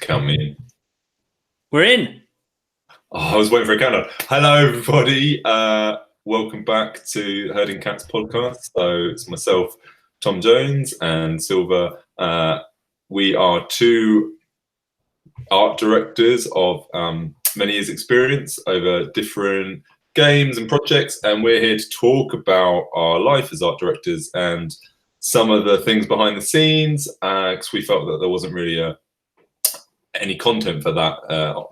Count me in. We're in. Oh, I was waiting for a countdown. Hello, everybody. Welcome back to Herding Cats podcast. So it's myself, Tom Jones, and Silver. We are two art directors of many years' experience over different games and projects, and we're here to talk about our life as art directors and some of the things behind the scenes, because we felt that there wasn't really any content for that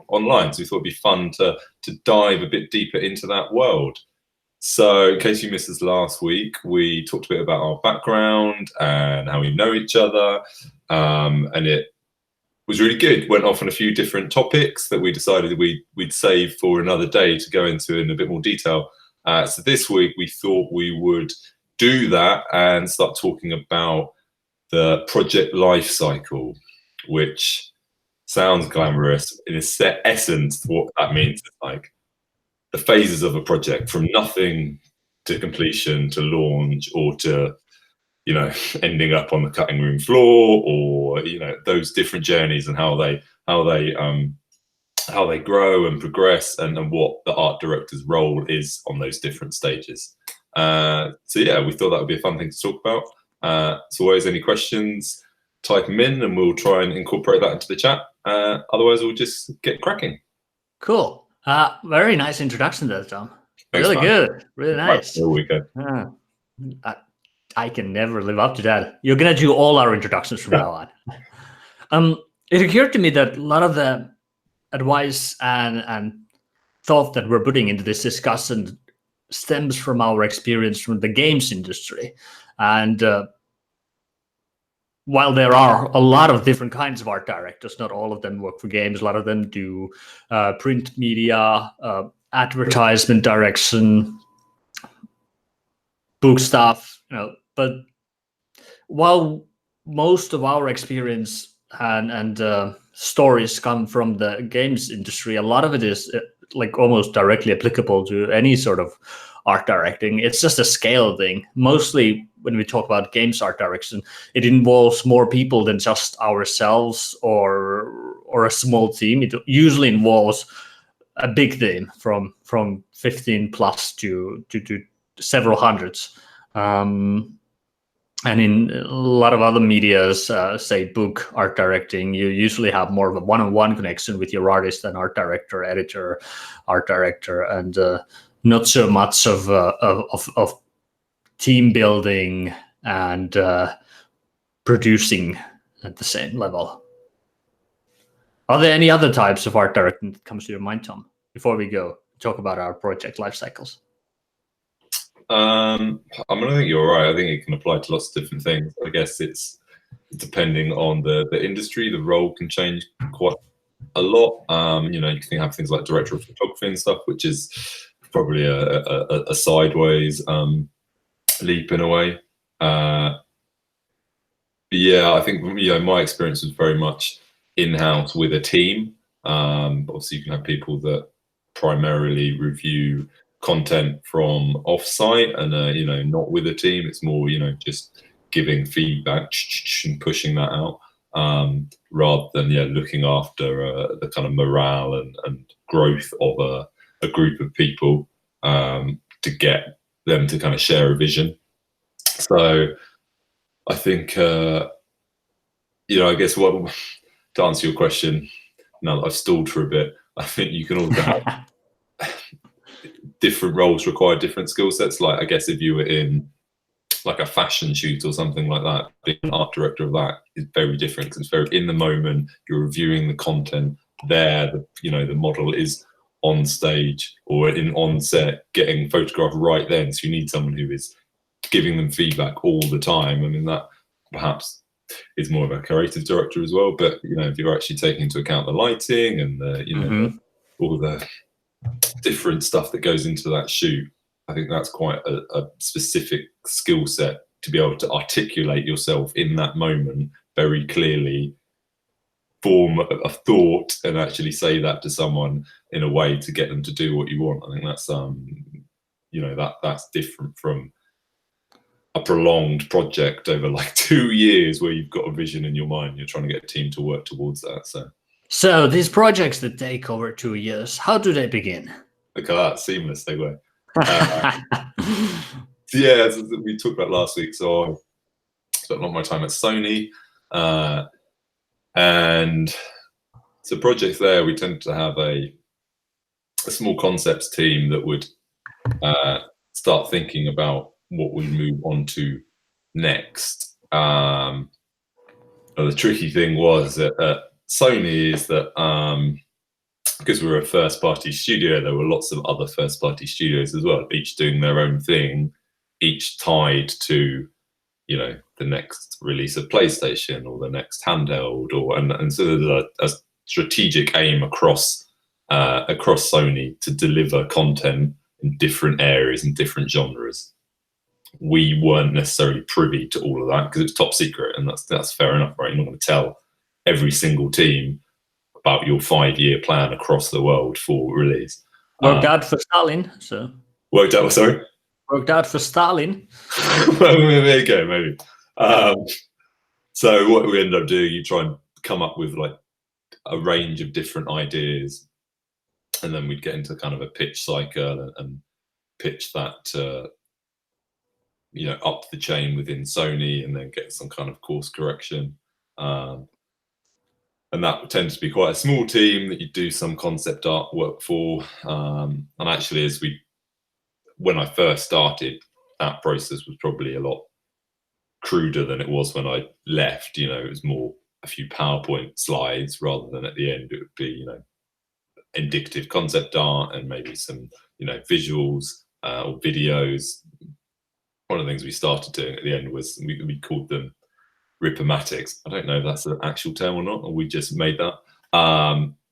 online, so we thought it'd be fun to dive a bit deeper into that world. So in case you missed us last week, we talked a bit about our background and how we know each other, and it was really good. Went off on a few different topics that we decided we'd save for another day to go into in a bit more detail. So this week we thought we would do that and start talking about the project life cycle, which sounds glamorous. In its essence, what that means is like the phases of a project, from nothing to completion to launch, or to ending up on the cutting room floor, or those different journeys and how they grow and progress, and what the art director's role is on those different stages. So yeah, we thought that would be a fun thing to talk about. So always, any questions, type them in and we'll try and incorporate that into the chat. Otherwise, we'll just get cracking. Cool. Very nice introduction there, Tom. Thanks, really man. Good. Really nice. There we go. I can never live up to that. You're going to do all our introductions from now on. It occurred to me that a lot of the advice and thought that we're putting into this discussion stems from our experience from the games industry. And while there are a lot of different kinds of art directors, not all of them work for games. A lot of them do print media, advertisement direction, book stuff. But while most of our experience and stories come from the games industry, a lot of it is like almost directly applicable to any sort of art directing. It's just a scale thing. Mostly when we talk about games art direction, it involves more people than just ourselves or a small team. It usually involves a big team from 15 plus to several hundreds. And in a lot of other medias, say book art directing, you usually have more of a one-on-one connection with your artist and art director, editor, art director, and not so much of team building and producing at the same level. Are there any other types of art directing that comes to your mind, Tom, before we go talk about our project life cycles? I think you're right. I think it can apply to lots of different things. I guess it's depending on the industry, the role can change quite a lot. You can have things like director of photography and stuff, which is probably a sideways leap in a way. But yeah, I think my experience was very much in-house with a team. Obviously, you can have people that primarily review content from off-site and not with a team. It's more just giving feedback and pushing that out, rather than looking after the kind of morale and growth of a group of people, to get them to kind of share a vision. So I think I guess to answer your question, now that I've stalled for a bit, I think you can also have different roles require different skill sets. Like, I guess if you were in like a fashion shoot or something like that, being an art director of that is very different, because it's very in the moment. You're reviewing the content there. The model is on stage or on set getting photographed right then. So you need someone who is giving them feedback all the time. I mean, that perhaps is more of a creative director as well. But if you're actually taking into account the lighting and all the different stuff that goes into that shoot, I think that's quite a specific skill set to be able to articulate yourself in that moment very clearly, form a thought, and actually say that to someone in a way to get them to do what you want. I think that's that's different from a prolonged project over like 2 years where you've got a vision in your mind. You're trying to get a team to work towards that. So So these projects that take over 2 years, how do they begin? Look at that seamless segue. Yeah, as we talked about last week. So I spent a lot of my time at Sony, and so projects there, we tend to have a small concepts team that would start thinking about what we move on to next. The tricky thing was that Sony is that because we were a first-party studio, there were lots of other first-party studios as well, each doing their own thing, each tied to, you know, the next release of PlayStation or the next handheld, and so there's a strategic aim across Sony to deliver content in different areas and different genres. We weren't necessarily privy to all of that because it's top secret, and that's fair enough, right? You're not going to tell every single team about your 5-year plan across the world for release. Worked out for Stalin, so. Worked out, sorry? Worked out for Stalin. Well, there you go, maybe. So what we end up doing, you try and come up with like a range of different ideas, and then we'd get into kind of a pitch cycle and pitch that you know, up the chain within Sony, and then get some kind of course correction. And that tends to be quite a small team that you do some concept art work for. And actually, when I first started, that process was probably a lot cruder than it was when I left. You know, it was more a few PowerPoint slides rather than at the end it would be, you know, indicative concept art and maybe some, you know, visuals or videos. One of the things we started doing at the end was we called them Ripomatics. I don't know if that's an actual term or not, or we just made that.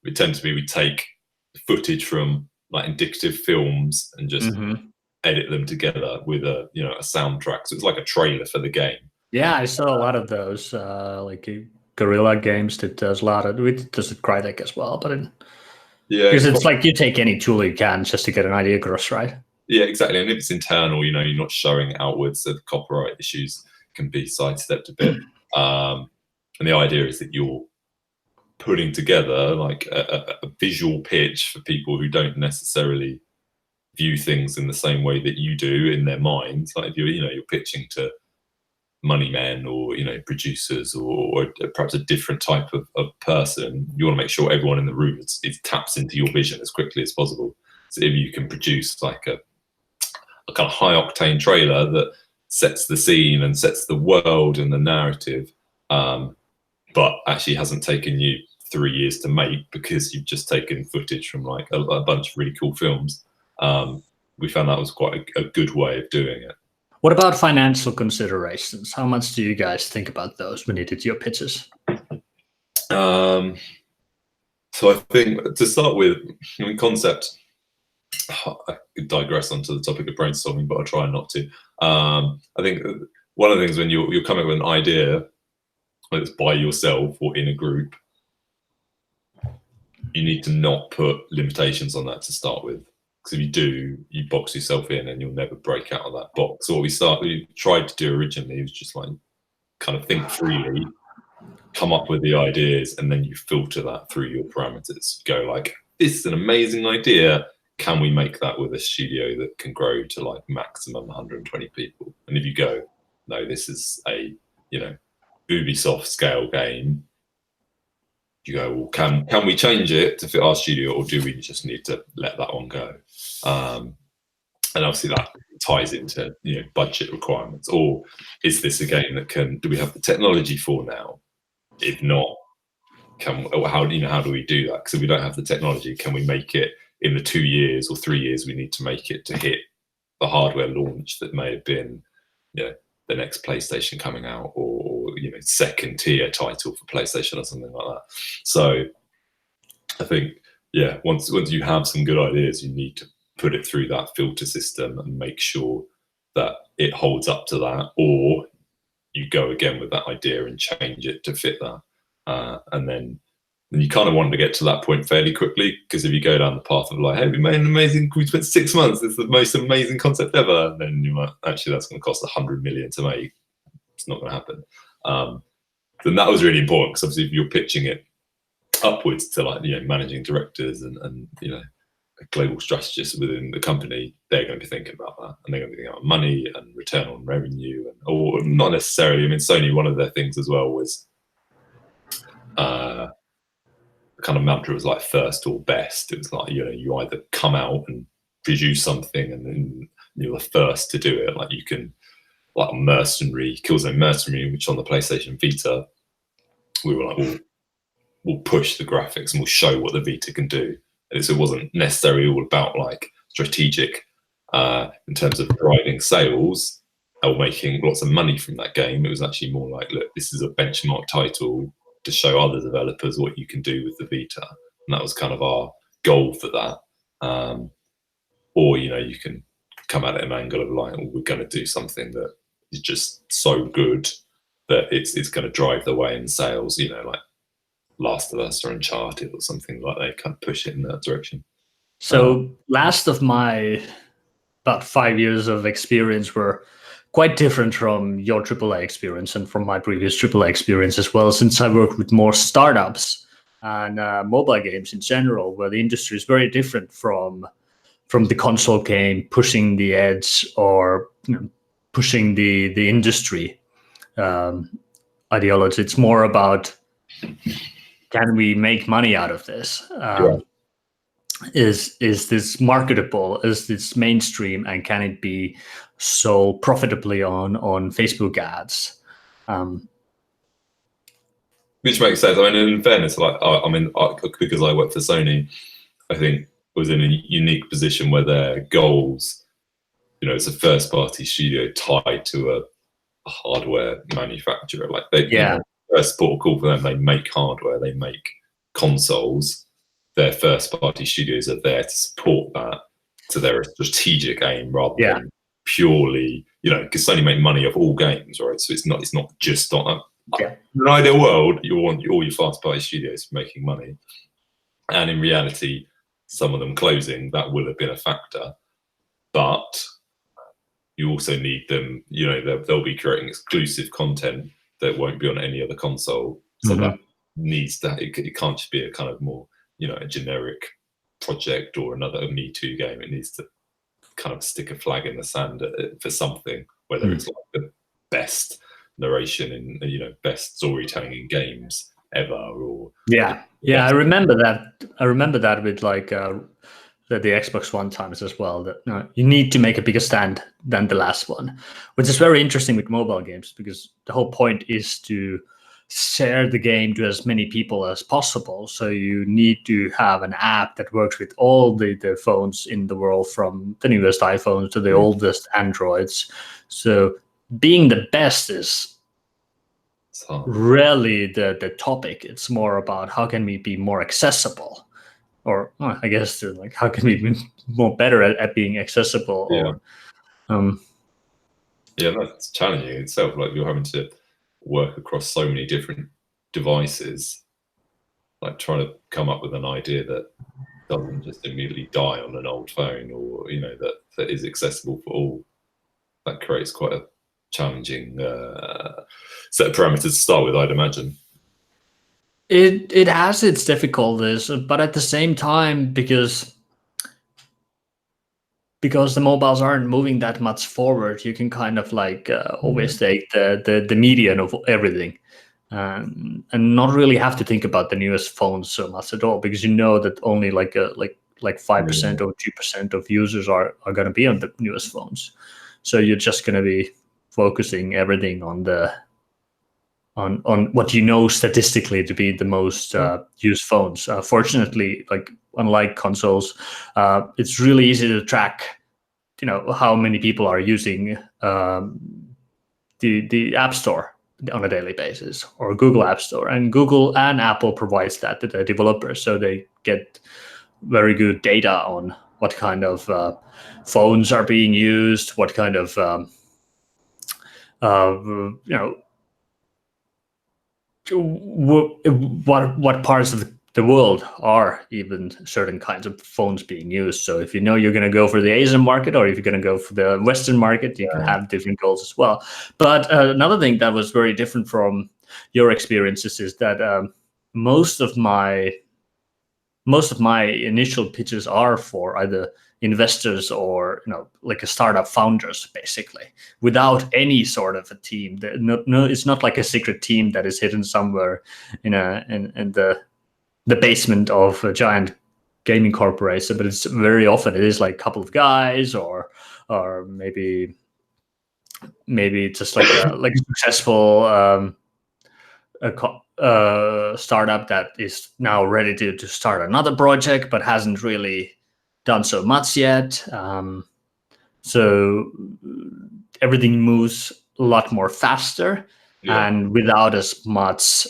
It tends to be we take footage from like indicative films and just edit them together with a, you know, a soundtrack. So it's like a trailer for the game. Yeah, I saw a lot of those. Like Guerrilla Games that does a lot of it. Does it Crytek as well? But yeah, because it's like you take any tool you can just to get an idea across, right? Yeah, exactly. And if it's internal, you know, you're not showing it outwards, so the copyright issues can be sidestepped a bit. And the idea is that you're putting together like a visual pitch for people who don't necessarily view things in the same way that you do in their minds. Like if you're pitching to money men or, you know, producers or perhaps a different type of person, you want to make sure everyone in the room is taps into your vision as quickly as possible. So if you can produce like a kind of high octane trailer that sets the scene and sets the world and the narrative, but actually hasn't taken you 3 years to make because you've just taken footage from like a bunch of really cool films. We found that was quite a good way of doing it. What about financial considerations? How much do you guys think about those when you did your pitches? So I think to start with, I mean, concept, I could digress onto the topic of brainstorming, but I'll try not to. I think one of the things when you're coming with an idea, whether it's by yourself or in a group, you need to not put limitations on that to start with. Because if you do, you box yourself in and you'll never break out of that box. So what we tried to do originally was just like kind of think freely, come up with the ideas, and then you filter that through your parameters. Go like, this is an amazing idea. Can we make that with a studio that can grow to like maximum 120 people? And if you go, no, this is a, you know, Ubisoft scale game, you go, well, can we change it to fit our studio, or do we just need to let that one go? And obviously that ties into, you know, budget requirements. Or is this a game that do we have the technology for now? If not, how do we do that? Because if we don't have the technology, can we make it in the 2 years or 3 years we need to make it to hit the hardware launch that may have been, you know, the next PlayStation coming out, or you know, second tier title for PlayStation or something like that. So I think, yeah, once you have some good ideas, you need to put it through that filter system and make sure that it holds up to that, or you go again with that idea and change it to fit that. And then you kind of want to get to that point fairly quickly, because if you go down the path of like, hey, we spent 6 months, it's the most amazing concept ever, then you might, actually that's going to cost 100 million to make. It's not going to happen. Then that was really important, because obviously if you're pitching it upwards to like, you know, managing directors and you know, global strategists within the company, they're going to be thinking about that, and they're going to be thinking about money and return on revenue, and or not necessarily. I mean, Sony, one of their things as well was the kind of mantra was like first or best. It was like, you know, you either come out and produce something and then you're the first to do it. Like you can, like Mercenary, Killzone Mercenary, which on the PlayStation Vita, we were like, we'll push the graphics and we'll show what the Vita can do. And so it wasn't necessarily all about like strategic in terms of driving sales or making lots of money from that game. It was actually more like, look, this is a benchmark title to show other developers what you can do with the Vita. And that was kind of our goal for that. Or, you know, you can come at it an angle of like, we're going to do something that is just so good that it's going to drive the way in sales, you know, like Last of Us or Uncharted or something like that, kind of push it in that direction. So last of my about 5 years of experience were quite different from your AAA experience and from my previous AAA experience as well, since I worked with more startups and mobile games in general, where the industry is very different from the console game pushing the edge or, you know, pushing the industry ideology. It's more about, can we make money out of this? Is this marketable? Is this mainstream? And can it be sold profitably on Facebook ads? Which makes sense. I mean, in fairness, like I mean, because I work for Sony, I think was in a unique position where their goals, you know, it's a first-party studio tied to a hardware manufacturer. Like they, you know, first port of call for them, they make hardware, they make consoles. Their first-party studios are there to support that. So they're a strategic aim rather than purely, you know, because Sony make money off all games, right? So it's not just on in an ideal world, you want all your first-party studios making money, and in reality, some of them closing, that will have been a factor. But you also need them, you know, they'll be creating exclusive content that won't be on any other console. So that needs that. It can't just be a kind of more, you know, a generic project or another Me Too game. It needs to kind of stick a flag in the sand for something, whether it's like the best narration and, you know, best storytelling in games ever, or I remember that with like the Xbox One times as well, that you need to make a bigger stand than the last one, which is very interesting with mobile games, because the whole point is to share the game to as many people as possible. So you need to have an app that works with all the phones in the world, from the newest iPhones to the oldest Androids. So being the best is really the topic. It's more about how can we be more accessible, or I guess like how can we be more better at being accessible. That's challenging in itself. Like you're having to work across so many different devices, like trying to come up with an idea that doesn't just immediately die on an old phone, or, you know, that is accessible for all. That creates quite a challenging set of parameters to start with, I'd imagine. It has its difficulties, but at the same time, because the mobiles aren't moving that much forward, you can kind of like always take the median of everything, and not really have to think about the newest phones so much at all, because you know that only like 5% or 2% of users are going to be on the newest phones. So you're just going to be focusing everything on what you know statistically to be the most used phones. Fortunately, like unlike consoles, it's really easy to track, you know, how many people are using the App Store on a daily basis, or Google App Store. And Google and Apple provides that to the developers, so they get very good data on what kind of phones are being used, what kind of you know, what parts of the world are even certain kinds of phones being used. So if you know you're going to go for the Asian market, or if you're going to go for the Western market, you can have different goals as well. But another thing that was very different from your experiences is that most of my initial pitches are for either investors or like a startup founders, basically, without any sort of a team. No, it's not like a secret team that is hidden somewhere in the basement of a giant gaming corporation. But it's very often it is like a couple of guys, or maybe just like a successful startup that is now ready to start another project but hasn't really done so much yet. So everything moves a lot more faster and without as much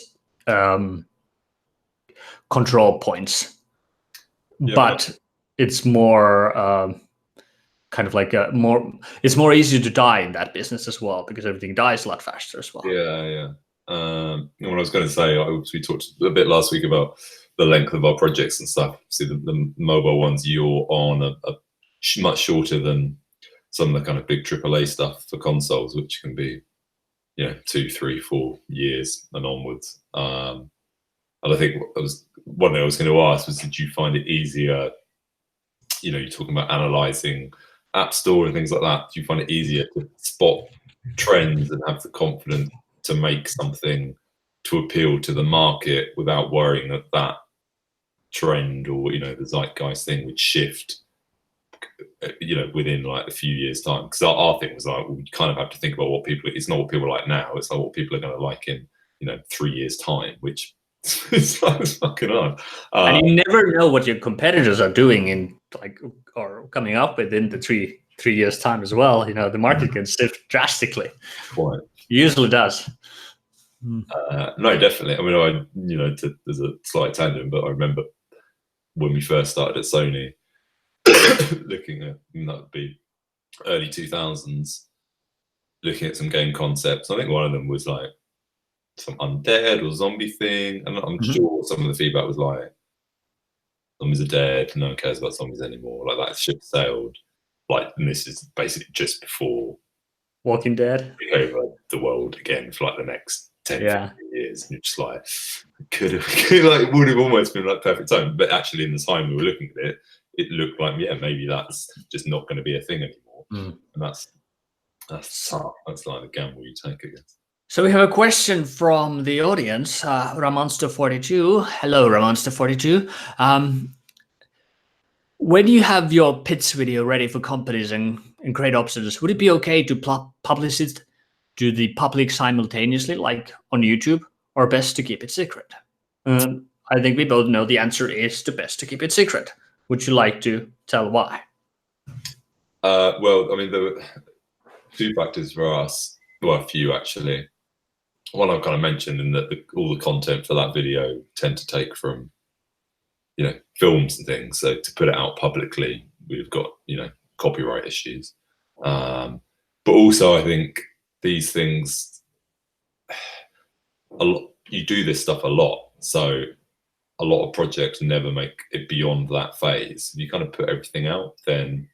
control points. But it's more kind of like it's more easy to die in that business as well, because everything dies a lot faster as well. What I was going to say, we talked a bit last week about the length of our projects and stuff. See, the mobile ones you're on are much shorter than some of the kind of big AAA stuff for consoles, which can be 2, 3, 4 years and onwards. And I think one thing I was going to ask was, did you find it easier? You're talking about analyzing App Store and things like that. Do you find it easier to spot trends and have the confidence to make something to appeal to the market without worrying that trend or the zeitgeist thing would shift within like a few years time? Because our thing was like, we kind of have to think about it's not what people like now, it's like what people are going to like in 3 years time, which it's fucking hard. And you never know what your competitors are doing in or coming up with in the three years time as well. The market can shift drastically. Quite. Usually does. No, definitely. I mean, there's a slight tangent, but I remember when we first started at Sony, looking at, that would be early 2000s, looking at some game concepts. I think one of them was like some undead or zombie thing, and I'm sure some of the feedback was like, zombies are dead, no one cares about zombies anymore, like that ship sailed. And this is basically just before Walking Dead take over the world again for like the next 10, 15 years, and you're just like, it would have almost been like perfect time. But actually, in the time we were looking at it, it looked like maybe that's just not going to be a thing anymore. And that's like the gamble you take, I guess. So we have a question from the audience, Ramonster42. Hello, Ramonster42. When you have your pitch video ready for companies and great options, would it be okay to publish it to the public simultaneously, like on YouTube, or best to keep it secret? I think we both know the answer is the best to keep it secret. Would you like to tell why? Well, I mean, there were 2 factors for us. Well, a few actually. One I've kind of mentioned, in that all the content for that video tend to take from films and things. So to put it out publicly, we've got copyright issues. But also, I think these things, you do this stuff a lot, so a lot of projects never make it beyond that phase. If you kind of put everything out, then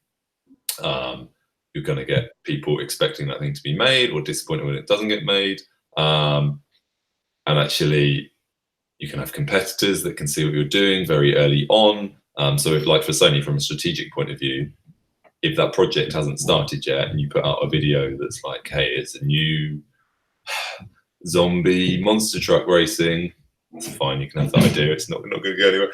you're going to get people expecting that thing to be made, or disappointed when it doesn't get made. And actually, you can have competitors that can see what you're doing very early on. So if, like for Sony, from a strategic point of view, if that project hasn't started yet and you put out a video that's like, hey, it's a new zombie monster truck racing, it's fine, you can have that idea, it's not going to go anywhere.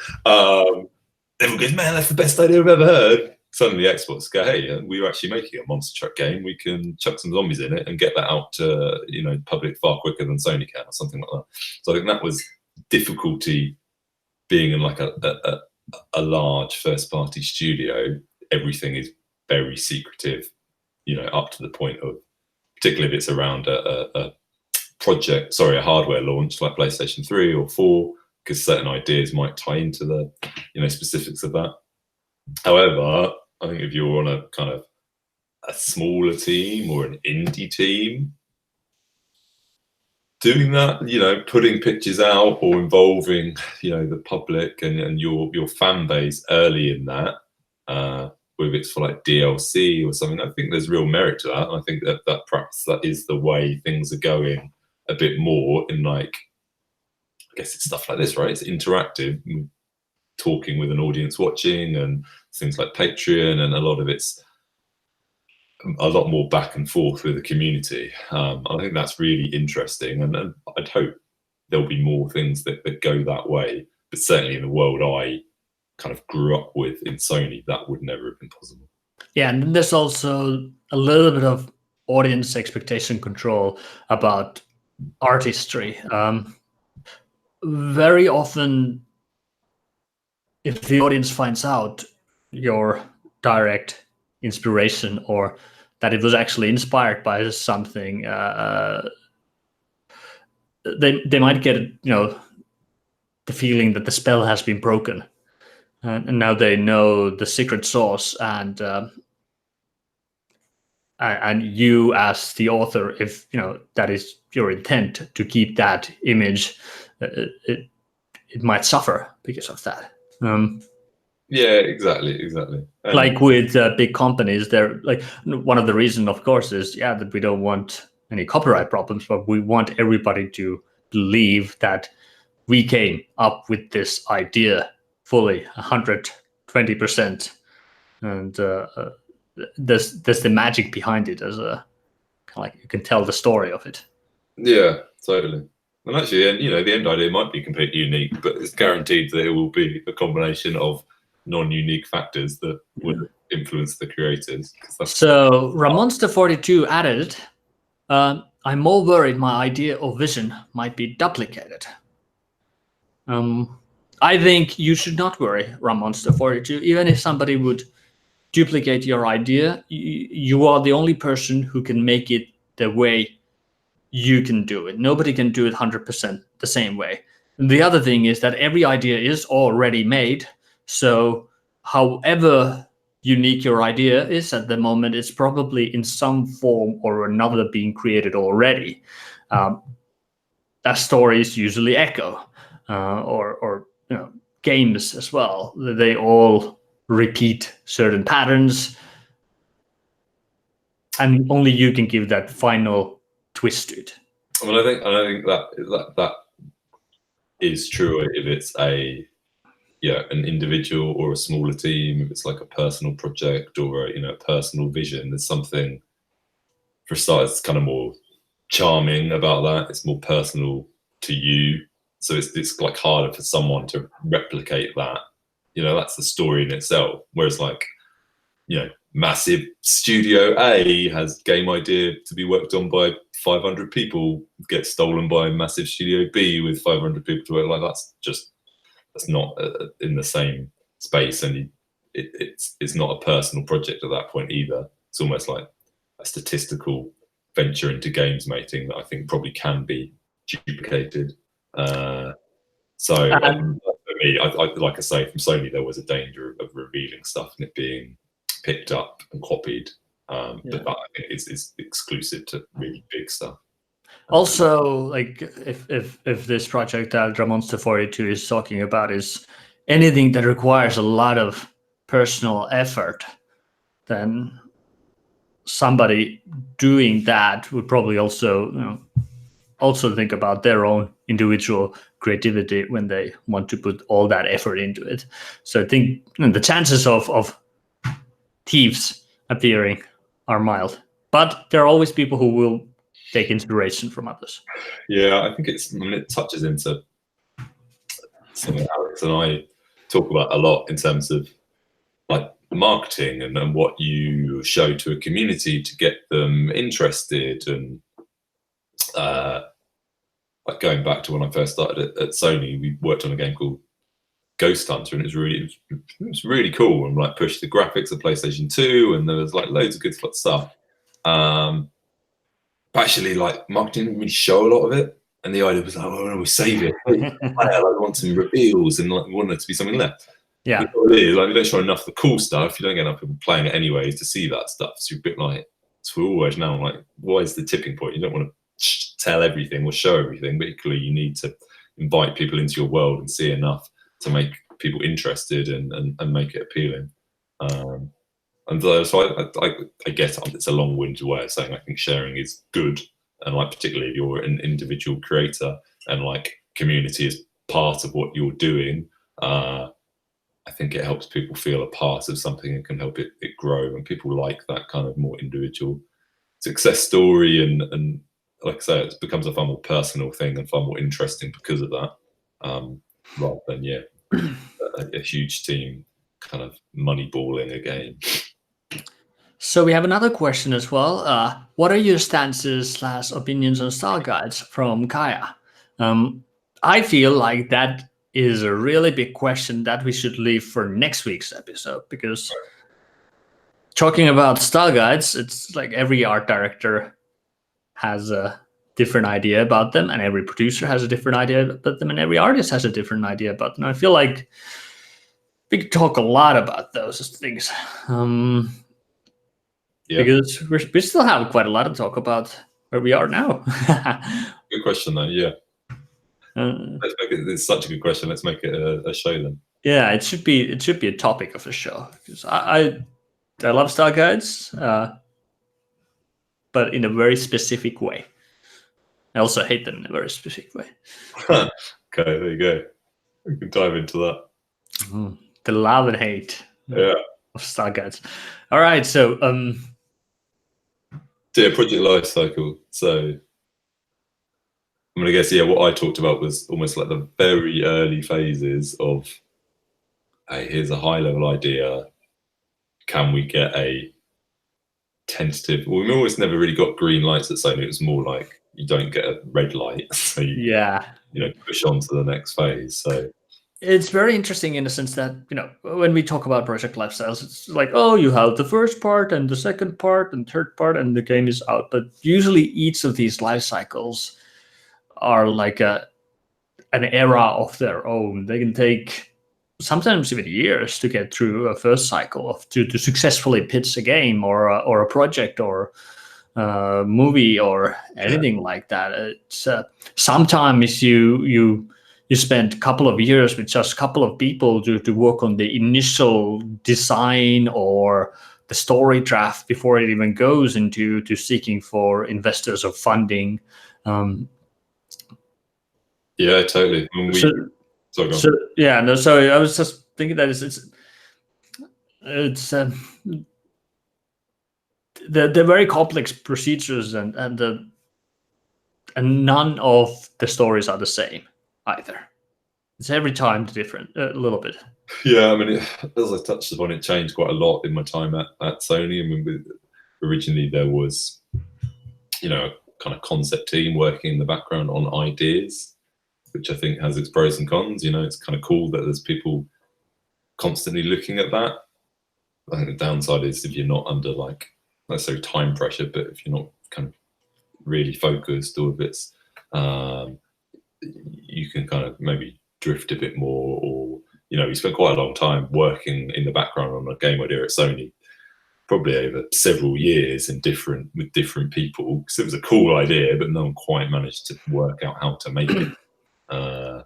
Everyone goes, man, that's the best idea I've ever heard. Suddenly Xbox go, hey, we're actually making a monster truck game, we can chuck some zombies in it and get that out to public far quicker than Sony can, or something like that. So I think that was difficulty being in like a large first party studio. Everything is very secretive, up to the point of, particularly if it's around a hardware launch like PlayStation 3 or 4, because certain ideas might tie into the specifics of that. However, I think if you're on a kind of a smaller team or an indie team, doing that, putting pictures out or involving, the public and your fan base early in that, whether it's for like DLC or something, I think there's real merit to that. I think that perhaps that is the way things are going a bit more in like guess it's stuff like this, right? It's interactive, talking with an audience watching, and things like Patreon, and a lot of it's a lot more back and forth with the community. I think that's really interesting, and I'd hope there'll be more things that go that way. But certainly in the world I kind of grew up with in Sony, that would never have been possible. Yeah, and there's also a little bit of audience expectation control about artistry. Very often, if the audience finds out your direct inspiration or that it was actually inspired by something, they might get the feeling that the spell has been broken, and now they know the secret sauce, and you as the author, if that is your intent to keep that image, it might suffer because of that. Yeah, exactly. Like with big companies, they're like, one of the reasons, of course, is that we don't want any copyright problems, but we want everybody to believe that we came up with this idea fully, 120%, and there's the magic behind it, as a kind of like you can tell the story of it. Yeah, totally. And actually, the end idea might be completely unique, but it's guaranteed that it will be a combination of non-unique factors that would influence the creators. So Ramonster42 added, I'm more worried my idea or vision might be duplicated. I think you should not worry, Ramonster42. Even if somebody would duplicate your idea, you are the only person who can make it the way you can do it. Nobody can do it 100% the same way. And the other thing is that every idea is already made. So however unique your idea is at the moment, it's probably in some form or another being created already. That stories usually echo, or games as well. They all repeat certain patterns, and only you can give that final twist to it. Well, I think that is true if it's an individual or a smaller team. If it's like a personal project or a personal vision, there's something, for starters, kind of more charming about that. It's more personal to you, so it's like harder for someone to replicate that. That's the story in itself. Whereas massive studio A has game idea to be worked on by 500 people, gets stolen by massive studio B with 500 people to work. That's not in the same space, and it's not a personal project at that point either. It's almost like a statistical venture into games making that I think probably can be duplicated. For me, like I say, from Sony, there was a danger of revealing stuff and it being picked up and copied. But that, I think, is exclusive to really big stuff. Also, like if this project that Ramonster42 is talking about is anything that requires a lot of personal effort, then somebody doing that would probably also think about their own individual creativity when they want to put all that effort into it. So I think the chances of thieves appearing are mild, but there are always people who will take inspiration from others. Yeah, I think it touches into something Alex and I talk about a lot in terms of like marketing and what you show to a community to get them interested. And like going back to when I first started at Sony, we worked on a game called Ghost Hunter, and it was really cool, and like pushed the graphics of PlayStation 2, and there was like loads of good stuff. But actually, like, marketing didn't really show a lot of it, and the idea was like, oh, we'll save it. I want some reveals, and like, we want it to be something left. Yeah, it is, like, you don't show enough of the cool stuff. You don't get enough people playing it anyways to see that stuff. So you're a bit like, so we're always now like, why is the tipping point? You don't want to tell everything or show everything, but equally you need to invite people into your world and see enough to make people interested and make it appealing. And so I guess it's a long-winded way of saying I think sharing is good, and like particularly if you're an individual creator and like community is part of what you're doing, I think it helps people feel a part of something and can help it grow. And people like that kind of more individual success story. And like I say, it becomes a far more personal thing and far more interesting because of that, rather than, a huge team kind of moneyballing a game. So we have another question as well. What are your stances / opinions on Style Guides from Kaya? I feel like that is a really big question that we should leave for next week's episode, because talking about Style Guides, it's like every art director has a different idea about them, and every producer has a different idea about them, and every artist has a different idea about them. I feel like we could talk a lot about those things. Because we still have quite a lot to talk about where we are now. Good question, though. Yeah. Let's make it. It's such a good question. Let's make it a show then. Yeah, it should be a topic of the show, because I love Style Guides, but in a very specific way. I also hate them in a very specific way. Okay, there you go. We can dive into that. The love and hate of Style Guides. All right, so project life cycle. So I'm gonna guess, what I talked about was almost like the very early phases of, hey, here's a high level idea. Can we get a tentative? Well, we almost never really got green lights at Sony. It was more like you don't get a red light, so you push on to the next phase. So it's very interesting in the sense that, when we talk about project lifestyles, it's like, oh, you have the first part and the second part and third part, and the game is out. But usually each of these life cycles are like an era of their own. They can take sometimes even years to get through a first cycle to successfully pitch a game or a project or a movie or anything like that. It's sometimes you spend a couple of years with just a couple of people to work on the initial design or the story draft before it even goes into seeking for investors or funding. Yeah, totally. So I was just thinking that it's they're very complex procedures, and none of the stories are the same either. It's every time different a little bit. Yeah, I mean, as I touched upon, it changed quite a lot in my time at Sony. I mean, originally there was, a kind of concept team working in the background on ideas, which I think has its pros and cons. It's kind of cool that there's people constantly looking at that. I think the downside is if you're not under not necessarily time pressure, but if you're not kind of really focused, or if it's you can kind of maybe drift a bit more, or you spent quite a long time working in the background on a game idea at Sony, probably over several years with different people, because it was a cool idea, but no one quite managed to work out how to make it. It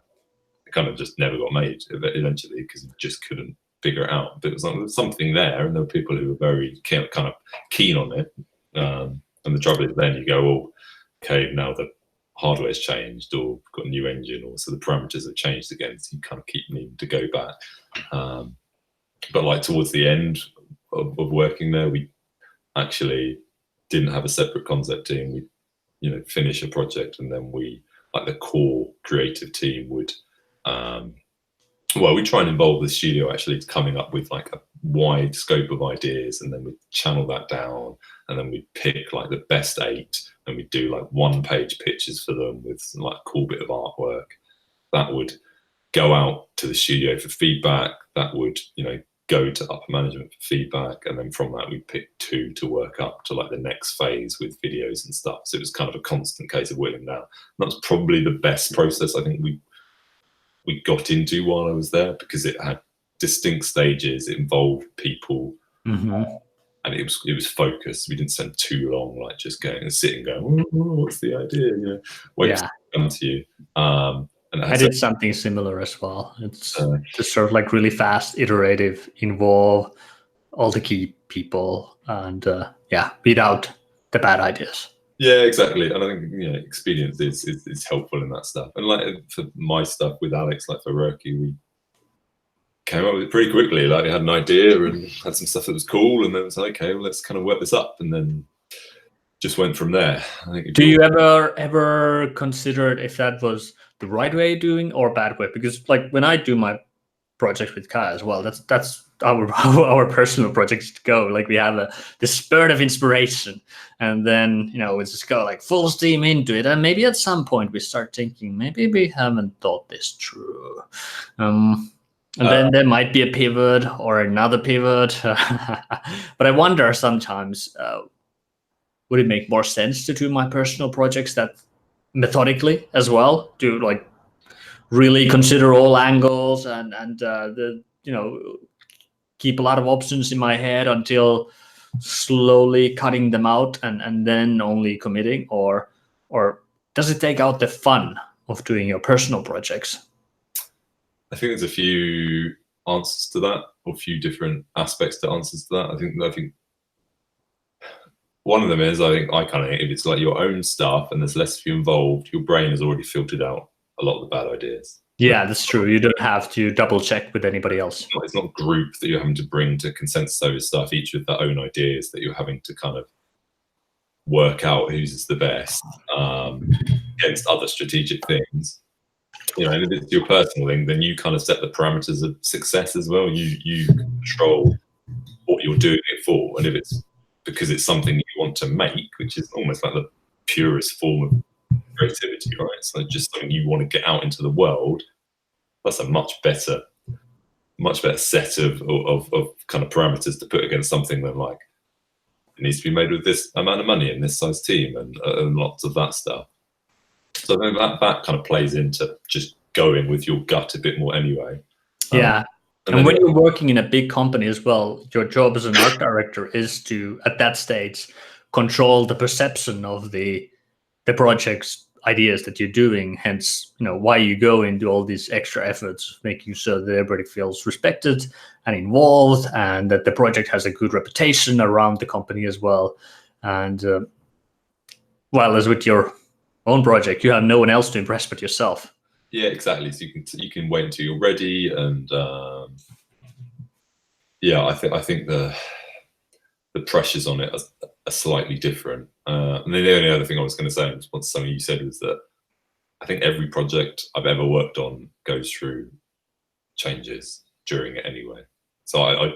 kind of just never got made eventually because you just couldn't figure it out. But it was like, there was something there, and there were people who were very kind of keen on it. And the trouble is then you go, oh, okay, now the hardware's changed, or got a new engine, or so the parameters have changed again, so you kind of keep needing to go back. But towards the end of working there, we actually didn't have a separate concept team. We finish a project, and then we, the core creative team would we try and involve the studio actually coming up with a wide scope of ideas, and then we channel that down, and then we pick the best 8, and we do 1-page pitches for them with a cool bit of artwork that would go out to the studio for feedback, that would go to upper management for feedback, and then from that we pick 2 to work up to the next phase with videos and stuff. So it was kind of a constant case of whittling down. And that was probably the best process I think we got into while I was there, because it had distinct stages, it involved people, and it was focused. We didn't spend too long just going and sitting going, what's the idea? Wait for it to come to you. And I did something similar as well. It's just sort of really fast, iterative, involve all the key people, and beat out the bad ideas. Yeah, exactly. And I think experience is helpful in that stuff. And like for my stuff with Alex, like for Roki, we came up with it pretty quickly. Like we had an idea and had some stuff that was cool, and then it was like, okay, well, let's kind of work this up, and then just went from there. I think. Do you ever consider if that was the right way of doing or bad way? Because like when I do my projects with Kai as well, that's our personal projects go. Like we have the spurt of inspiration, and then we just go like full steam into it, and maybe at some point we start thinking maybe we haven't thought this through, and then there might be a pivot or another pivot. But I wonder sometimes, would it make more sense to do my personal projects that methodically as well, to like really consider all angles and keep a lot of options in my head until slowly cutting them out and then only committing, or does it take out the fun of doing your personal projects? I think there's a few answers to that, or a few different aspects to answers to that. I think one of them is, I kind of think if it's like your own stuff and there's less of you involved, your brain has already filtered out a lot of the bad ideas. Yeah, that's true. You don't have to double check with anybody else. It's not group that you're having to bring to consensus over stuff, each with their own ideas that you're having to kind of work out who's the best against other strategic things. And if it's your personal thing, then you kind of set the parameters of success as well. You control what you're doing it for. And if it's because it's something you want to make, which is almost like the purest form of creativity, right? So just something you want to get out into the world, that's a much better set of kind of parameters to put against something than like it needs to be made with this amount of money and this size team and lots of that stuff. So I think that kind of plays into just going with your gut a bit more anyway. Yeah. And when you're working in a big company as well, your job as an art director is to, at that stage, control the perception of the project's ideas that you're doing. Hence, why you go into all these extra efforts, making sure that everybody feels respected and involved, and that the project has a good reputation around the company as well. And well, as with your own project, you have no one else to impress but yourself. Yeah, exactly. So you can wait until you're ready, and yeah, I think the pressures on it are slightly different. And then the only other thing I was going to say in response to something you said was that I think every project I've ever worked on goes through changes during it anyway. So I don't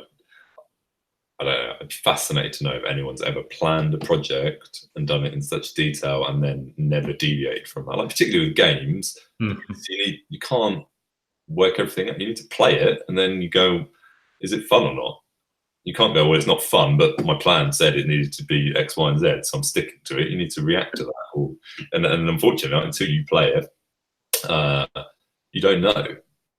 know, I'm fascinated to know if anyone's ever planned a project and done it in such detail and then never deviated from that. Like particularly with games, you can't work everything out. You need to play it and then you go, is it fun or not? You can't go, well, it's not fun, but my plan said it needed to be X, Y, and Z, so I'm sticking to it. You need to react to that. And unfortunately, until you play it, you don't know.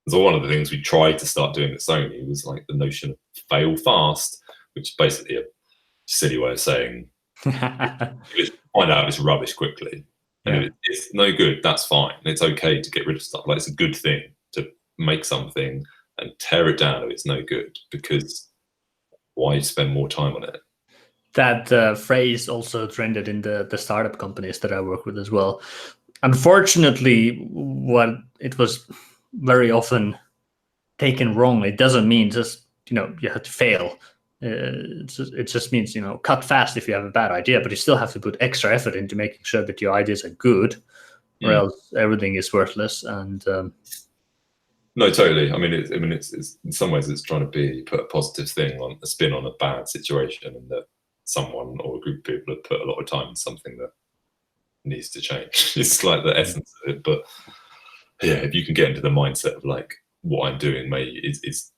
So one of the things we tried to start doing at Sony was like the notion of fail fast, which is basically a silly way of saying find out it's rubbish quickly. And if it's no good, that's fine. It's okay to get rid of stuff. Like it's a good thing to make something and tear it down if it's no good, because why spend more time on it? That phrase also trended in the startup companies that I work with as well. Unfortunately, what it was very often taken wrongly. It doesn't mean just you have to fail. It just means cut fast if you have a bad idea, but you still have to put extra effort into making sure that your ideas are good, or else everything is worthless. And no, totally. I mean, it's in some ways it's trying to put a positive thing on a spin on a bad situation, and that someone or a group of people have put a lot of time in something that needs to change. It's like the essence of it. But yeah, if you can get into the mindset of like what I'm doing, is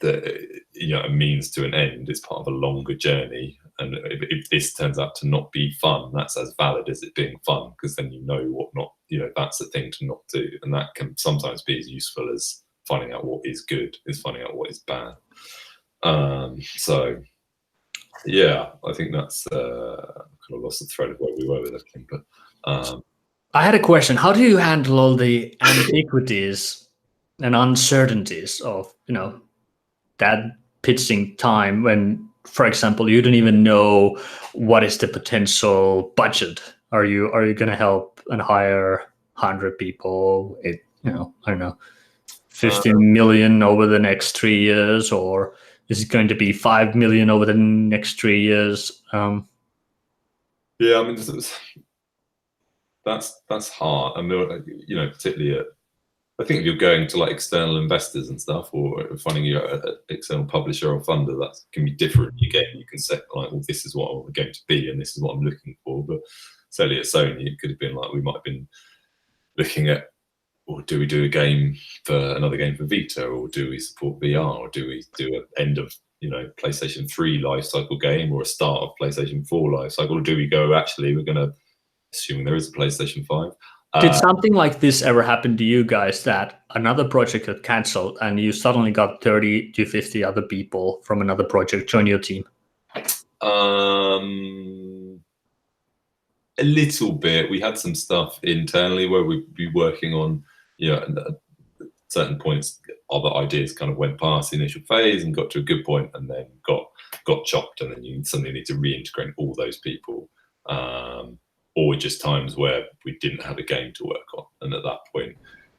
a means to an end. It's part of a longer journey, and if this turns out to not be fun, that's as valid as it being fun, because then what not. That's a thing to not do, and that can sometimes be as useful as finding out what is good is finding out what is bad. So yeah, I think that's kind of lost the thread of where we were with everything. But I had a question. How do you handle all the ambiguities and uncertainties of that pitching time when for example, you don't even know what is the potential budget. Are you going to help and hire 100 people? I don't know, 15 million over the next 3 years, or is it going to be 5 million over the next 3 years? Yeah, I mean, that's hard. I mean, particularly I think if you're going to like external investors and stuff, or finding your external publisher or funder, that can be different. You can set like, well, this is what I'm going to be, and this is what I'm looking for. But certainly at Sony, it could have been like we might have been looking at, or do we do a game for another game for Vita, or do we support VR, or do we do an end of PlayStation 3 life cycle game, or a start of PlayStation 4 life cycle, or do we go actually we're going to, assuming there is a PlayStation 5. Did something like this ever happen to you guys, that another project got cancelled and you suddenly got 30 to 50 other people from another project join your team? A little bit. We had some stuff internally where we'd be working on, at certain points, other ideas kind of went past the initial phase and got to a good point, and then got chopped, and then you suddenly need to reintegrate all those people. Or just times where we didn't have a game to work on, and at that point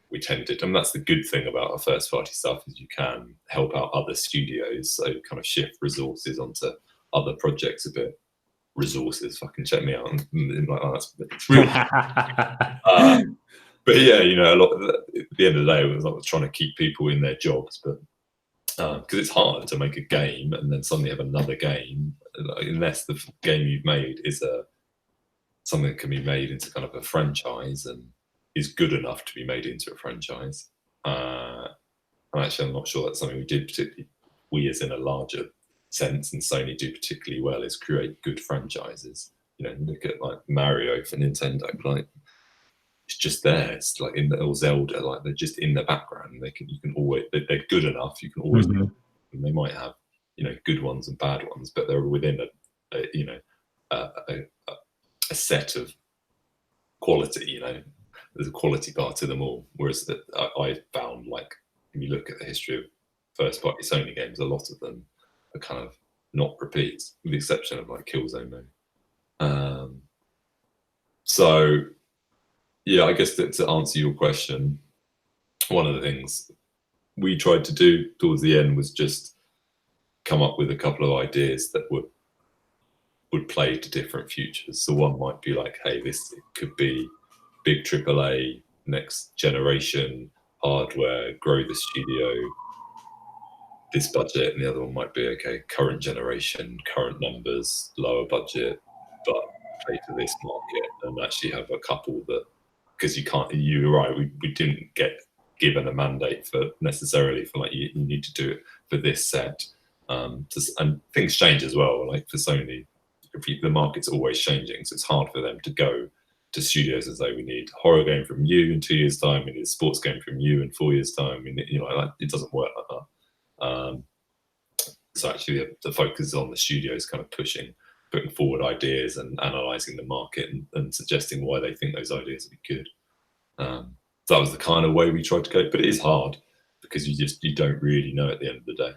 we tended, and that's the good thing about our first party stuff, is you can help out other studios, so kind of shift resources onto other projects a bit. Resources, fucking check me out, and like, oh, it's real. But yeah, a lot of at the end of the day, it was like trying to keep people in their jobs, but because it's hard to make a game and then suddenly have another game, unless the game you've made is something that can be made into kind of a franchise and is good enough to be made into a franchise. And actually, I'm not sure that's something we did particularly, we as in a larger sense, and Sony do particularly well, is create good franchises. Look at like Mario for Nintendo, like it's just there. It's like or Zelda, like they're just in the background. You can always, they're good enough. You can always, and they might have, good ones and bad ones, but they're within a set of quality. There's a quality part to them all. Whereas I found, like, if you look at the history of first party Sony games, a lot of them are kind of not repeats, with the exception of like Killzone maybe. So yeah, I guess to answer your question, one of the things we tried to do towards the end was just come up with a couple of ideas that would play to different futures. So one might be like, hey, this could be big AAA, next generation hardware, grow the studio, this budget. And the other one might be, okay, current generation, current numbers, lower budget, but play to this market, and actually have a couple that, because you're right, we didn't get given a mandate for necessarily for like, you need to do it for this set. And things change as well. Like for Sony, the market's always changing, so it's hard for them to go to studios and say, we need a horror game from you in 2 years' time, we need a sports game from you in 4 years' time. Like, it doesn't work like that. So actually, the focus is on the studios kind of putting forward ideas and analysing the market and suggesting why they think those ideas would be good. So that was the kind of way we tried to go, but it is hard because you don't really know at the end of the day.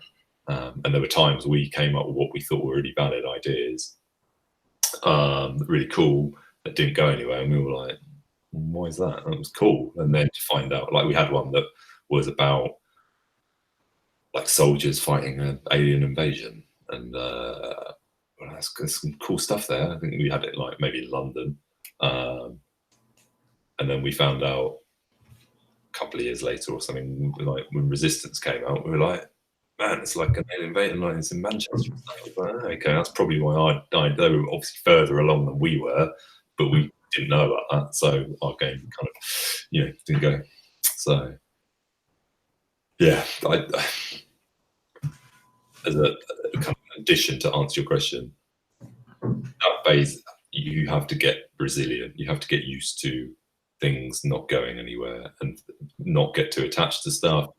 And there were times we came up with what we thought were really valid ideas, really cool, that didn't go anywhere, and we were like, why is that? And it was cool. And then to find out, like, we had one that was about like soldiers fighting an alien invasion, and there's some cool stuff there. I think we had it like maybe in London, and then we found out a couple of years later or something, like when Resistance came out, we were like, man, it's like an alien invasion, like it's in Manchester. Like, okay, that's probably why they were obviously further along than we were, but we didn't know about that, so our game kind of, didn't go. So yeah, as a kind of addition to answer your question, that phase, you have to get resilient. You have to get used to things not going anywhere and not get too attached to stuff,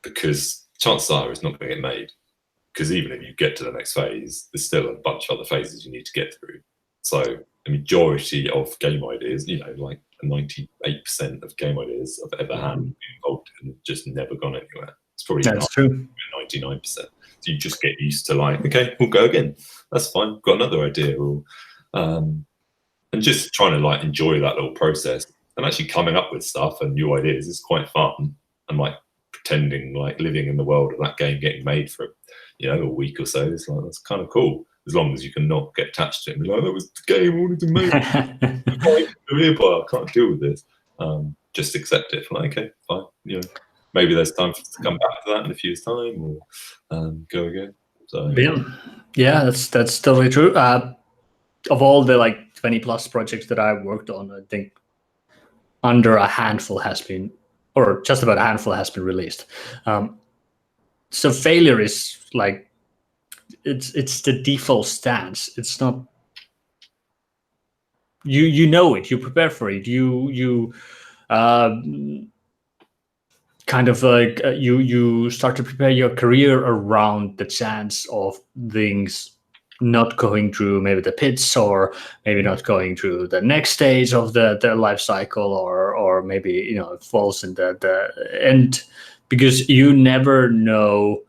because chances are it's not going to get made. Because even if you get to the next phase, there's still a bunch of other phases you need to get through. So the majority of game ideas, like 98% of game ideas I've ever had been involved in, just never gone anywhere. It's probably That's true. 99%. you just get used to like, okay, we'll go again. That's fine. Got another idea, or and just trying to like enjoy that little process and actually coming up with stuff and new ideas is quite fun. And like pretending like living in the world of that game getting made for a week or so. It's like, that's kind of cool, as long as you can not get attached to it and be like, that was the game I wanted to make. I can't deal with this. Just accept it. Like, okay, fine. Maybe there's time to come back to that in a few years' time, or go again. So yeah, that's totally true. Of all the like 20 plus projects that I've worked on, I think under a handful has been, or just about a handful has been released. So failure is like, it's the default stance. It's not, you know it, you prepare for it, you kind of like you start to prepare your career around the chance of things not going through maybe the pits, or maybe not going through the next stage of the life cycle, or maybe it falls in the end, because you never know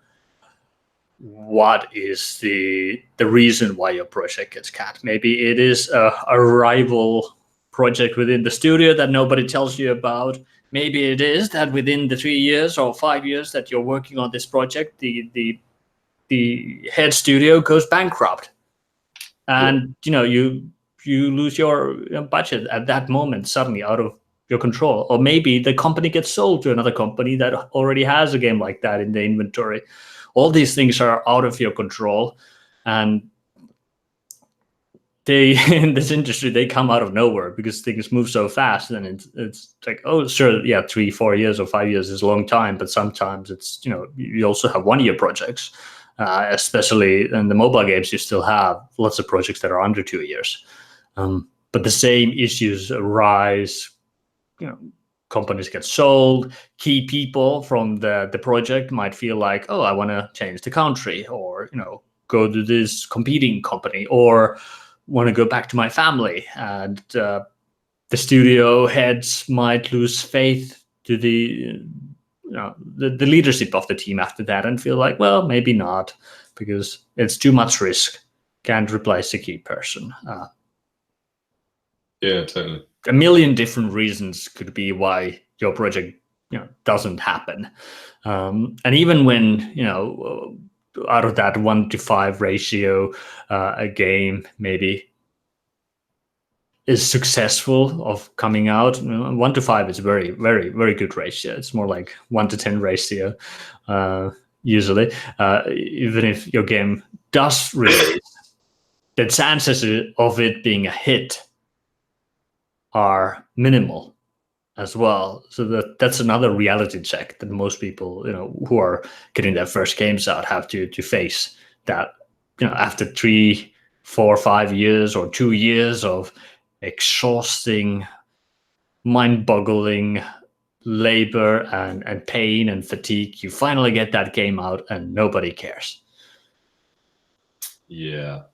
what is the reason why your project gets cut. Maybe it is a rival project within the studio that nobody tells you about. Maybe it is that within the 3 years or 5 years that you're working on this project, the head studio goes bankrupt, and you lose your budget at that moment, suddenly out of your control. Or maybe the company gets sold to another company that already has a game like that in the inventory. All these things are out of your control, and they in this industry, they come out of nowhere because things move so fast. And it's like, oh sure, yeah, 3-4 years or 5 years is a long time, but sometimes it's you also have 1 year projects, especially in the mobile games. You still have lots of projects that are under 2 years, but the same issues arise. Companies get sold. Key people from the project might feel like, oh, I want to change the country, or go to this competing company, or want to go back to my family. And the studio heads might lose faith to the leadership of the team after that, and feel like, well, maybe not, because it's too much risk. Can't replace the key person. Yeah, totally. A million different reasons could be why your project doesn't happen. And even when out of that 1-5 ratio, a game maybe is successful of coming out, 1-5 is a very, very, very good ratio. It's more like 1-10 ratio usually. Even if your game does release, the chances of it being a hit are minimal as well. So that's another reality check that most people who are getting their first games out have to face, that after 3, 4, 5 years or 2 years of exhausting, mind-boggling labor and pain and fatigue, you finally get that game out and nobody cares. Yeah,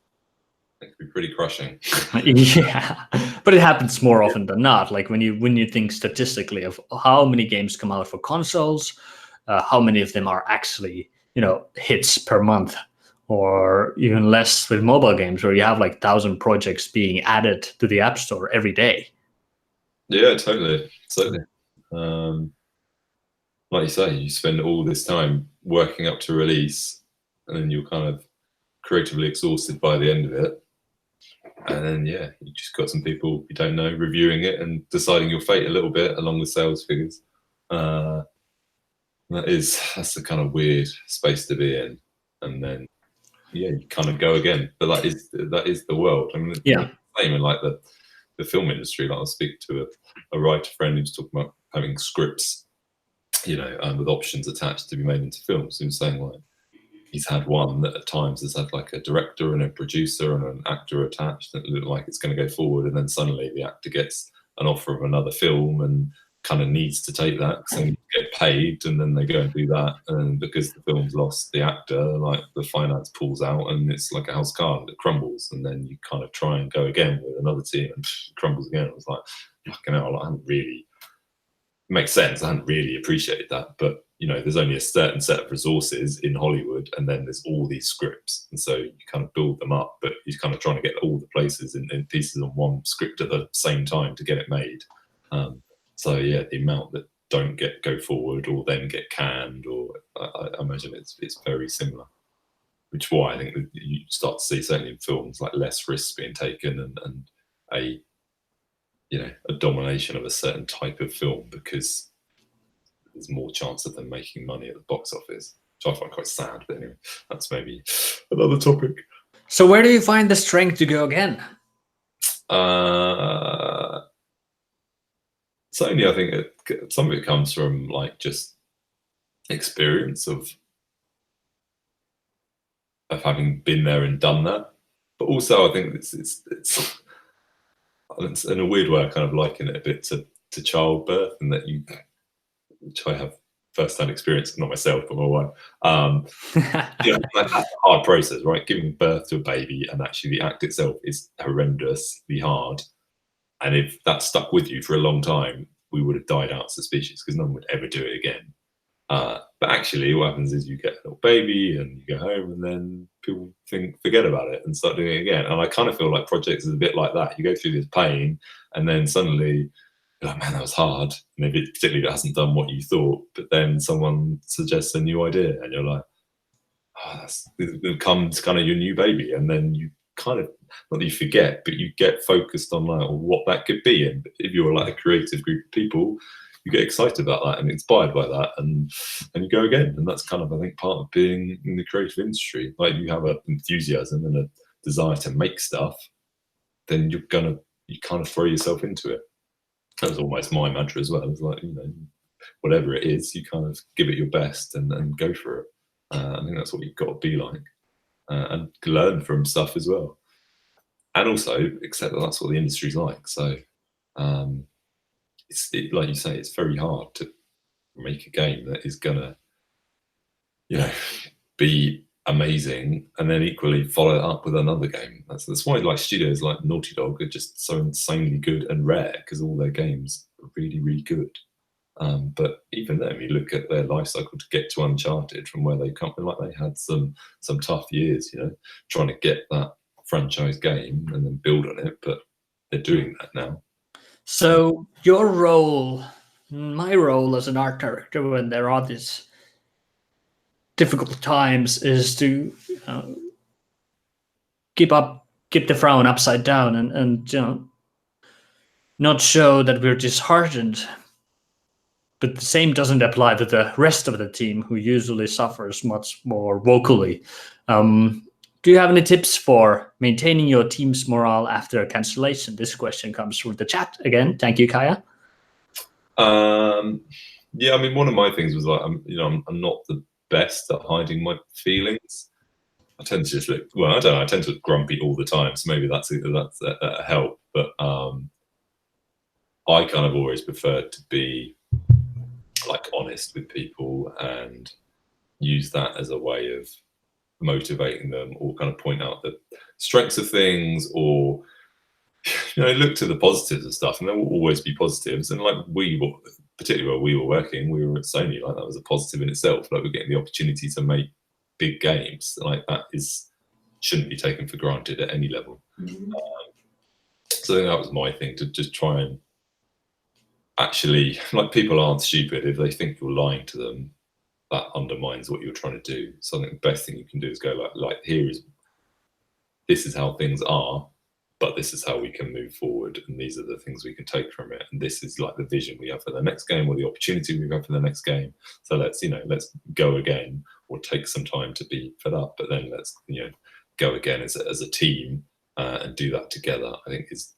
it could be pretty crushing. Yeah, but it happens more often than not. Like when you think statistically of how many games come out for consoles, how many of them are actually hits per month, or even less with mobile games, where you have like 1,000 projects being added to the App Store every day. Yeah, totally. Like you say, you spend all this time working up to release, and then you're kind of creatively exhausted by the end of it. And then, yeah, you just got some people you don't know reviewing it and deciding your fate a little bit along with sales figures. That's a kind of weird space to be in. And then, yeah, you kind of go again. But that is the world. I mean, yeah, same in like the film industry. Like I was speaking to a writer friend who's talking about having scripts, with options attached to be made into films. He was saying like, he's had one that at times has had like a director and a producer and an actor attached, and it looked like it's going to go forward, and then suddenly the actor gets an offer of another film and kind of needs to take that because they get paid, and then they go and do that, and because the film's lost the actor, like the finance pulls out, and it's like a house card that crumbles, and then you kind of try and go again with another team and it crumbles again. It was like, fucking hell, I haven't really makes sense. I hadn't really appreciated that, but there's only a certain set of resources in Hollywood, and then there's all these scripts, and so you kind of build them up, but you're kind of trying to get all the places in pieces on one script at the same time to get it made. So yeah, the amount that don't go forward or then get canned, or I imagine it's very similar. Which is why I think that you start to see, certainly in films, like less risks being taken and a domination of a certain type of film, because there's more chance of them making money at the box office, which I find quite sad. But anyway, that's maybe another topic. So where do you find the strength to go again? Certainly, I think some of it comes from like just experience of having been there and done that. But also, I think it's in a weird way, I kind of liken it a bit to childbirth, and that which I have first-hand experience, not myself, but my wife. That's a hard process, right? Giving birth to a baby, and actually the act itself is horrendously hard. And if that stuck with you for a long time, we would have died out as a species, because no one would ever do it again. But actually, what happens is you get a little baby and you go home, and then people forget about it and start doing it again. And I kind of feel like projects is a bit like that. You go through this pain, and then suddenly you're like, man, that was hard. And if it particularly hasn't done what you thought, but then someone suggests a new idea, and you're like, oh, it becomes kind of your new baby. And then you kind of, not that you forget, but you get focused on like what that could be. And if you're like a creative group of people, you get excited about that and inspired by that, and you go again. And that's kind of, I think, part of being in the creative industry. Like, you have an enthusiasm and a desire to make stuff, then you kind of throw yourself into it. That was almost my mantra as well. It's like, whatever it is, you kind of give it your best and go for it. I think that's what you've got to be like, and learn from stuff as well. And also accept that that's what the industry's like. So, like you say, it's very hard to make a game that is gonna, be amazing, and then equally follow it up with another game. That's why like studios like Naughty Dog are just so insanely good and rare, because all their games are really, really good. But even them, you look at their life cycle to get to Uncharted, from where they come, like they had some tough years, trying to get that franchise game and then build on it. But they're doing that now. So your role, my role as an art director, when there are these difficult times, is to keep the frown upside down, and not show that we're disheartened. But the same doesn't apply to the rest of the team, who usually suffers much more vocally. Do you have any tips for maintaining your team's morale after a cancellation? This question comes from the chat again. Thank you, Kaya. Yeah, I mean, one of my things was like, I'm not the best at hiding my feelings. I tend to just look, well, I don't know, I tend to look grumpy all the time, so maybe that's a help. But I kind of always prefer to be like honest with people and use that as a way of motivating them, or kind of point out the strengths of things, or look to the positives of stuff. And there will always be positives. And like particularly where we were working, we were at Sony, like that was a positive in itself. Like, we're getting the opportunity to make big games, like that shouldn't be taken for granted at any level. So I think that was my thing, to just try and actually, like, people aren't stupid. If they think you're lying to them, that undermines what you're trying to do. So I think the best thing you can do is go like this is how things are, but this is how we can move forward, and these are the things we can take from it, and this is like the vision we have for the next game, or the opportunity we have for the next game. So let's go again, or take some time to be fed up, but then let's go again as a team, and do that together. I think is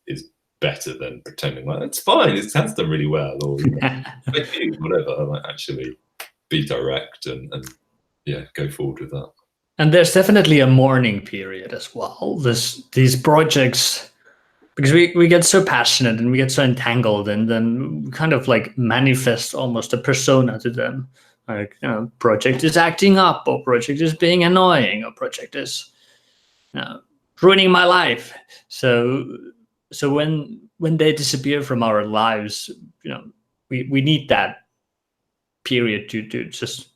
better than pretending like it's fine, it has done really well, or whatever. Like, actually be direct and go forward with that. And there's definitely a mourning period as well. These projects, because we get so passionate and we get so entangled, and then we kind of like manifest almost a persona to them. Like, project is acting up, or project is being annoying, or project is ruining my life. So when they disappear from our lives, we need that period to just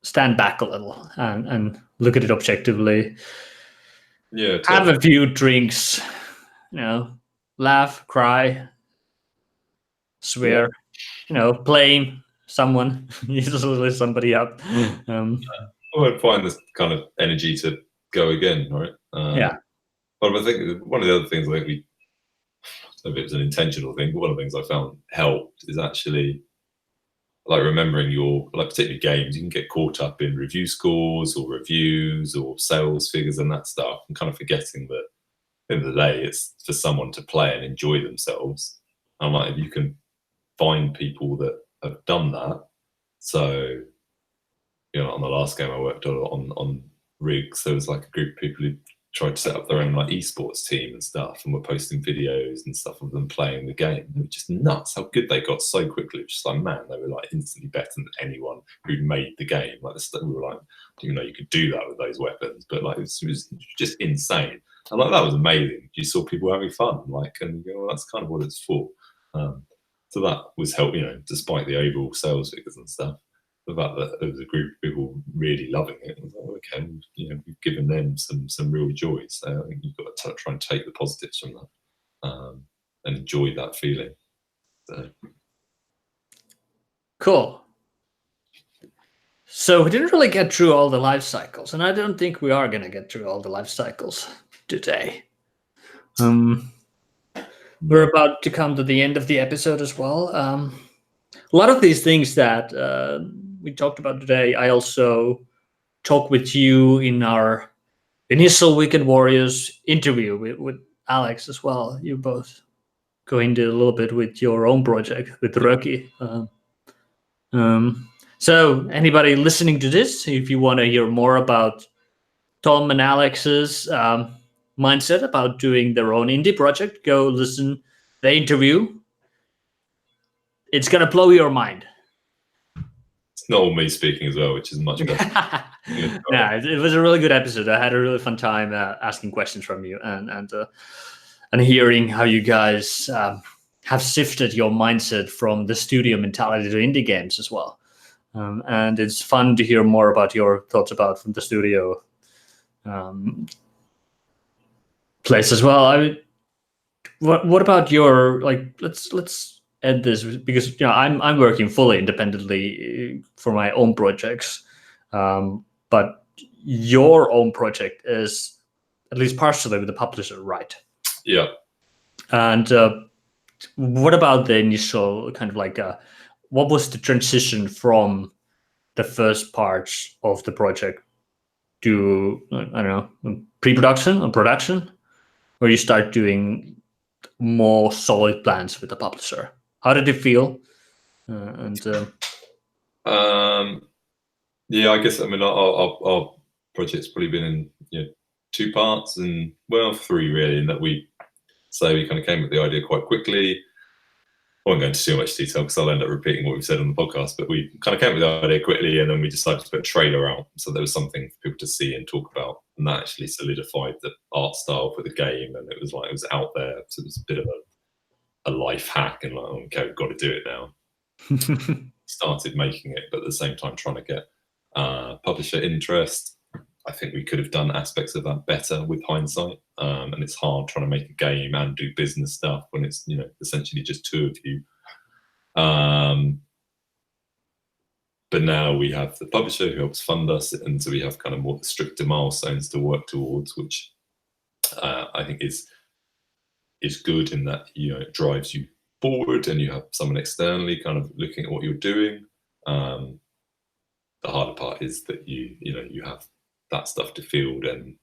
stand back a little and look at it objectively. Yeah, Have totally. a few drinks, laugh, cry, swear, blame someone, usually somebody up. I would find this kind of energy to go again, right? Yeah. But I think one of the other things I think I don't know if it was an intentional thing, but one of the things I found helped is actually like remembering your, like particularly games, you can get caught up in review scores or reviews or sales figures and that stuff, and kind of forgetting that at the end of the day, it's for someone to play and enjoy themselves. And like, if you can find people that have done that, so on the last game I worked on Rigs, there was like a group of people who tried to set up their own like esports team and stuff, and were posting videos and stuff of them playing the game. It was just nuts how good they got so quickly. It was just like, man, they were like instantly better than anyone who'd made the game. Like we were like, I didn't know you could do that with those weapons, but like it was just insane. And like that was amazing. You saw people having fun, like, and you go, well, that's kind of what it's for. So that was help, despite the overall sales figures and stuff. The fact that there was a group of people really loving it, I was like, okay, we've given them some real joy. So I think you've got to try and take the positives from that and enjoy that feeling. So. Cool. So we didn't really get through all the life cycles, and I don't think we are going to get through all the life cycles today. We're about to come to the end of the episode as well. A lot of these things that we talked about today, I also talked with you in our initial Weekend Warriors interview with Alex as well. You both go into a little bit with your own project with Röki. So anybody listening to this, if you want to hear more about Tom and Alex's mindset about doing their own indie project, go listen the interview. It's going to blow your mind. It's not all me speaking as well, which is much better. It was a really good episode. I had a really fun time asking questions from you and hearing how you guys have shifted your mindset from the studio mentality to indie games as well. And it's fun to hear more about your thoughts about from the studio place as well. What about your, like, let's end this, because I'm working fully independently for my own projects, but your own project is at least partially with the publisher, right? Yeah. And what about the initial kind of like what was the transition from the first parts of the project to, I don't know, pre-production or production, where you start doing more solid plans with the publisher? How did it feel? Yeah, I guess, our project's probably been in 2 parts, and 3 really, in that we kind of came with the idea quite quickly. I won't go into too much detail because I'll end up repeating what we've said on the podcast, but we kind of came with the idea quickly, and then we decided to put a trailer out, so there was something for people to see and talk about, and that actually solidified the art style for the game, and it was out there, so it was a bit of a life hack, and like, okay, we've got to do it now. Started making it, but at the same time trying to get publisher interest. I think we could have done aspects of that better with hindsight, and it's hard trying to make a game and do business stuff when it's essentially just 2 of you. But now we have the publisher who helps fund us, and so we have kind of more stricter milestones to work towards, which I think is good in that it drives you forward, and you have someone externally kind of looking at what you're doing. The harder part is that you have that stuff to field, and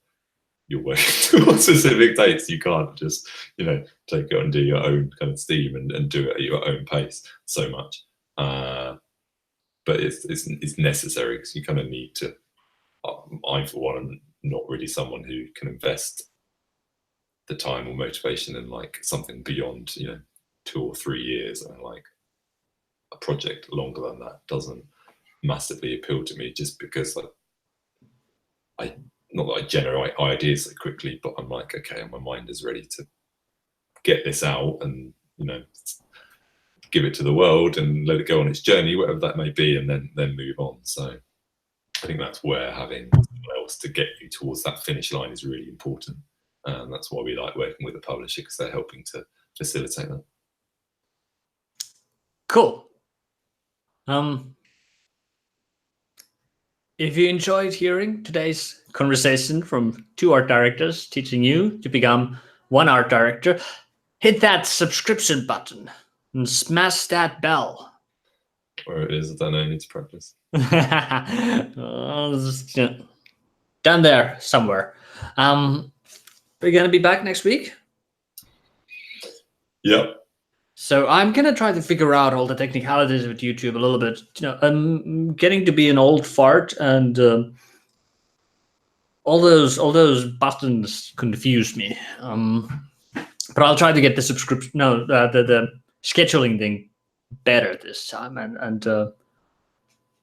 you're working towards specific dates. You can't just take it and do your own kind of steam and do it at your own pace so much. But it's necessary, because you kind of need to. I, for one, am not really someone who can invest the time or motivation in like something beyond 2 or 3 years, and like a project longer than that doesn't massively appeal to me, just because not that I generate ideas so quickly, but I'm like, okay, my mind is ready to get this out, and give it to the world and let it go on its journey, whatever that may be, and then move on. So I think that's where having someone else to get you towards that finish line is really important. That's why we like working with a publisher, because they're helping to facilitate that. Cool. If you enjoyed hearing today's conversation from two art directors teaching you to become one art director, hit that subscription button and smash that bell. Where it is, I don't know, I need to practice. Down there somewhere. We're going to be back next week. Yep. So I'm going to try to figure out all the technicalities with YouTube a little bit. I'm getting to be an old fart, and all those buttons confuse me. But I'll try to get the subscription, the scheduling thing better this time, and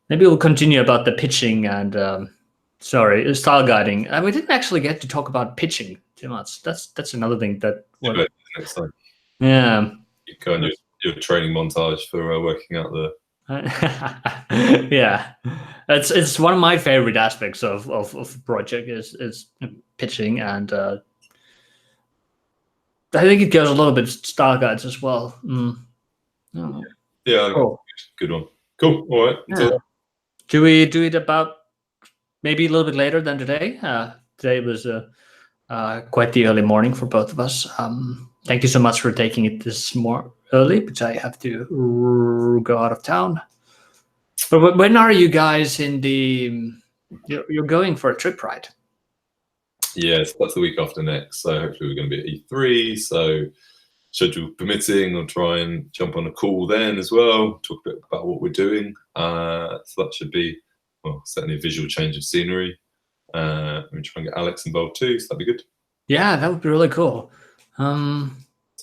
maybe we'll continue about the pitching and style guiding. And we didn't actually get to talk about pitching too much. That's another thing that. Next time. Yeah. You go on your training montage for working out the. Yeah, it's one of my favorite aspects of the project is pitching, and I think it goes a little bit style guides as well. Yeah, cool. Good one. Cool. All right. Yeah. Do we do it about maybe a little bit later than today? Today was quite the early morning for both of us. Thank you so much for taking it this more early, because I have to go out of town. But when are you guys in the? You're going for a trip, right? Yes, that's the week after next. So hopefully we're going to be at E3. So schedule permitting, I'll try and jump on a call then as well. Talk a bit about what we're doing. So that should be, well, certainly a visual change of scenery. Let me try and get Alex involved too. So that'd be good. Yeah, that would be really cool. So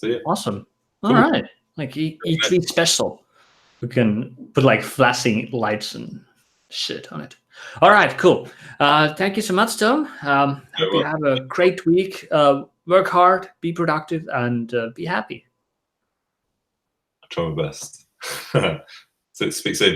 yeah, awesome. Cool. All right, like E3 special. We can put like flashing lights and shit on it. All right, cool. Thank you so much, Tom. Hope you have a great week. Work hard, be productive, and be happy. I'll try my best. So speak soon.